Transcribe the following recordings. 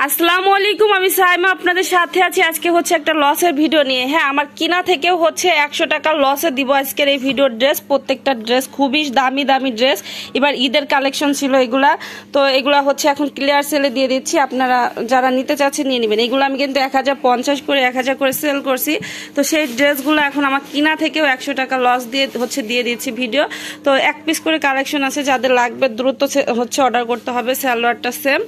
আসসালামু আলাইকুম, আমি সাইমা আপনাদের সাথে আছি। আজকে হচ্ছে একটা লসের ভিডিও নিয়ে। হ্যাঁ, আমার কিনা থেকেও হচ্ছে 100 টাকা লসে দিব আজকের এই ভিডিওর ড্রেস। প্রত্যেকটা ড্রেস খুবই দামি দামি ড্রেস। এবার ঈদের কালেকশন ছিল এগুলা, তো এগুলা হচ্ছে এখন ক্লিয়ার সেলে দিয়ে দিচ্ছি। আপনারা যারা নিতে চাচ্ছেন নিয়ে নেবেন। এগুলো আমি কিন্তু 1050 করে 1000 করে সেল করছি। তো সেই ড্রেসগুলো এখন আমার কিনা থেকেও 100 টাকা লস দিয়ে দিয়ে দিচ্ছি ভিডিও। তো এক পিস করে কালেকশন আছে, যাদের লাগবে দ্রুত হচ্ছে অর্ডার করতে হবে। সালোয়ারটা সেম।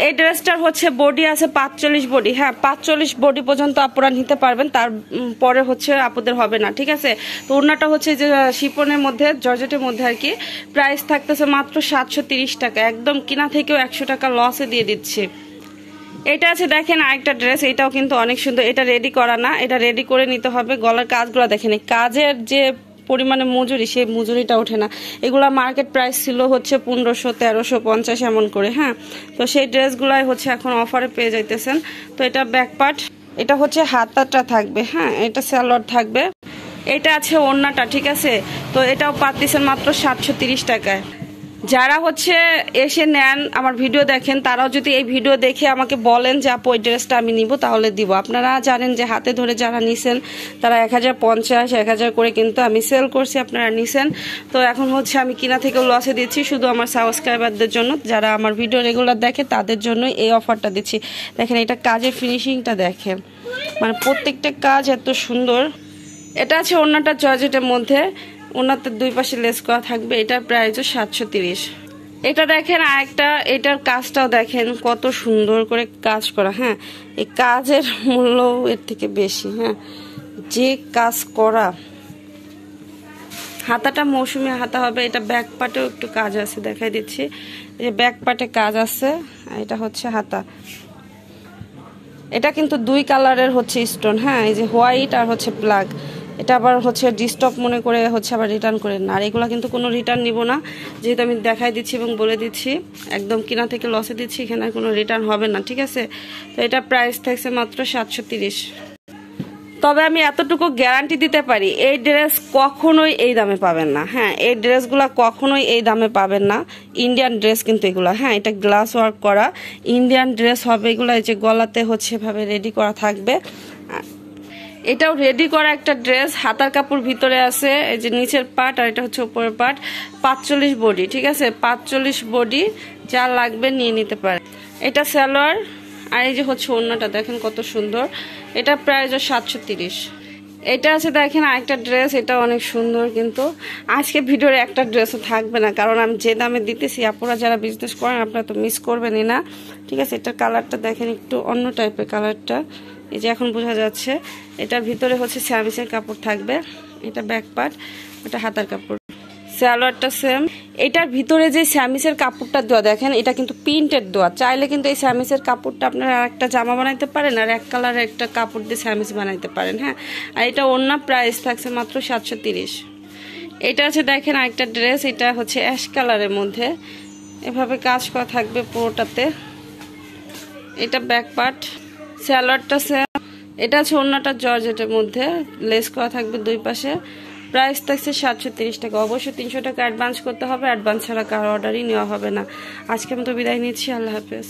এই ড্রেসটার হচ্ছে বডি আছে 45 বডি। হ্যাঁ, 45 বডি পর্যন্ত আপুরা নিতে পারবেন, তারপরে হচ্ছে আপুদের হবে না, ঠিক আছে। তো ওড়নাটা হচ্ছে যে শিফনের মধ্যে, জর্জেটের মধ্যে আর কি। প্রাইস থাকতেছে মাত্র 730 টাকা। একদম কিনা থেকেও 100 টাকা লসে দিয়ে দিচ্ছি। এটা আছে দেখেন আরেকটা ড্রেস, এটাও কিন্তু অনেক সুন্দর। এটা রেডি করা না, এটা রেডি করে নিতে হবে। গলার কাজগুলো দেখেন, কাজের যে পরিমাণে মজুরি, সেই মজুরিটা ওঠে না। এগুলা মার্কেট প্রাইস ছিল হচ্ছে 1500, 1350 এমন করে। হ্যাঁ, তো সেই ড্রেসগুলাই হচ্ছে এখন অফারে পেয়ে যাইতেছেন। তো এটা ব্যাক পার্ট, এটা হচ্ছে হাতাটা থাকবে। হ্যাঁ, এটা সালোয়ার থাকবে। এটা আছে ওড়নাটা, ঠিক আছে। তো এটাও পাচ্ছেন মাত্র 730 টাকায়। যারা হচ্ছে এসে নেন, আমার ভিডিও দেখেন, তারাও যদি এই ভিডিও দেখে আমাকে বলেন যে আপু ওই ড্রেসটা আমি নিব, তাহলে দিব। আপনারা জানেন যে হাতে ধরে যারা নিছেন তারা 1050, 1000 করে কিন্তু আমি সেল করছি, আপনারা নিছেন। তো এখন হচ্ছে আমি কিনা থেকেও লসে দিচ্ছি, শুধু আমার সাবস্ক্রাইবারদের জন্য, যারা আমার ভিডিও রেগুলার দেখে তাদের জন্য এই অফারটা দিচ্ছি। দেখেন এটা কাজের ফিনিশিংটা দেখেন, মানে প্রত্যেকটা কাজ এত সুন্দর। এটা আছে ওড়নাটা জর্জেটের মধ্যে, ওনাতে দুই পাশে লেস করা থাকবে। এটার প্রাইস 730। এটা দেখেন আরেকটা, এটার কাজটাও দেখেন কত সুন্দর করে কাজ করা। হ্যাঁ, এই কাজের মূল্য এর থেকে বেশি। হ্যাঁ, যে কাজ করা। হাতাটা মৌসুমি হাতা হবে। এটা ব্যাক পার্টেও একটু কাজ আছে, দেখাই দিচ্ছি। এই যে ব্যাক পার্টে কাজ আছে, এটা হচ্ছে হাতা। এটা কিন্তু দুই কালারের হচ্ছে স্টোন। হ্যাঁ, এই যে হোয়াইট আর হচ্ছে ব্ল্যাক। এটা আবার হচ্ছে ডিস্টক মনে করে হচ্ছে আবার রিটার্ন করে না। আর এগুলো কিন্তু কোনো রিটার্ন নিব না, যেহেতু আমি দেখাই দিচ্ছি এবং বলে দিচ্ছি একদম কিনা থেকে লসে দিচ্ছি, এখানে কোনো রিটার্ন হবে না, ঠিক আছে। তো এটা প্রাইস থাকছে মাত্র 730। তবে আমি এতটুকু গ্যারান্টি দিতে পারি, এই ড্রেস কখনোই এই দামে পাবেন না। হ্যাঁ, এই ড্রেসগুলো কখনোই এই দামে পাবেন না। ইন্ডিয়ান ড্রেস কিন্তু এগুলো। হ্যাঁ, এটা গ্লাস ওয়ার্ক করা ইন্ডিয়ান ড্রেস হবে এগুলো। এই যে গলাতে হচ্ছে এভাবে রেডি করা থাকবে। এটাও রেডি করা একটা ড্রেস। হাতার কাপড় ভিতরে আছে, এই যে নিচের পার্ট, আর এটা হচ্ছে উপরের পার্ট। 45 বডি, ঠিক আছে। 45 বডি, যা লাগবে নিয়ে নিতে পারে। এটা সালোয়ার, আর এই যে হচ্ছে ওড়নাটা দেখেন কত সুন্দর। এটা প্রাইস 730। এটা আছে দেখেন আরেকটা ড্রেস, এটা অনেক সুন্দর। কিন্তু আজকে ভিডিওর একটা ড্রেসও থাকবে না, কারণ আমি যে দামে দিতেছি, আপনারা যারা বিজনেস করেন আপনারা তো মিস করবেনই না, ঠিক আছে। এটার কালারটা দেখেন একটু অন্য টাইপের কালারটা, এই যে এখন বোঝা যাচ্ছে। এটার ভিতরে হচ্ছে স্যামিসের কাপড় থাকবে। এটা ব্যাক পার্ট, এটা হাতার কাপড়। সালোয়ারটা সেম। এটার ভিতরে যে স্যামিসের কাপড়টা দেওয়া দেখেন, এটা কিন্তু প্রিন্টেড দেওয়া। চাইলে কিন্তু এই স্যামিসের কাপড়টা আপনারা একটা জামা বানাইতে পারেন, আর এক কালারের একটা কাপড় দিয়ে স্যামিস বানাইতে পারেন। হ্যাঁ, আর এটা অন্য প্রাইস থাকছে মাত্র 730। এটা আছে দেখেন আরেকটা ড্রেস, এটা হচ্ছে অ্যাশ কালারের মধ্যে, এভাবে কাজ করা থাকবে পুরোটাতে। এটা ব্যাক পার্ট, সালোয়ারটা সেম। এটা আছে ওড়নাটা জর্জেটের মধ্যে, লেস করা থাকবে দুই পাশে। প্রাইস থাকছে 730 টাকা। অবশ্যই 300 টাকা অ্যাডভান্স করতে হবে, অ্যাডভান্স ছাড়া কারো অর্ডারই নেওয়া হবে না। আজকে মতো বিদায় নিচ্ছি, আল্লাহ হাফেজ।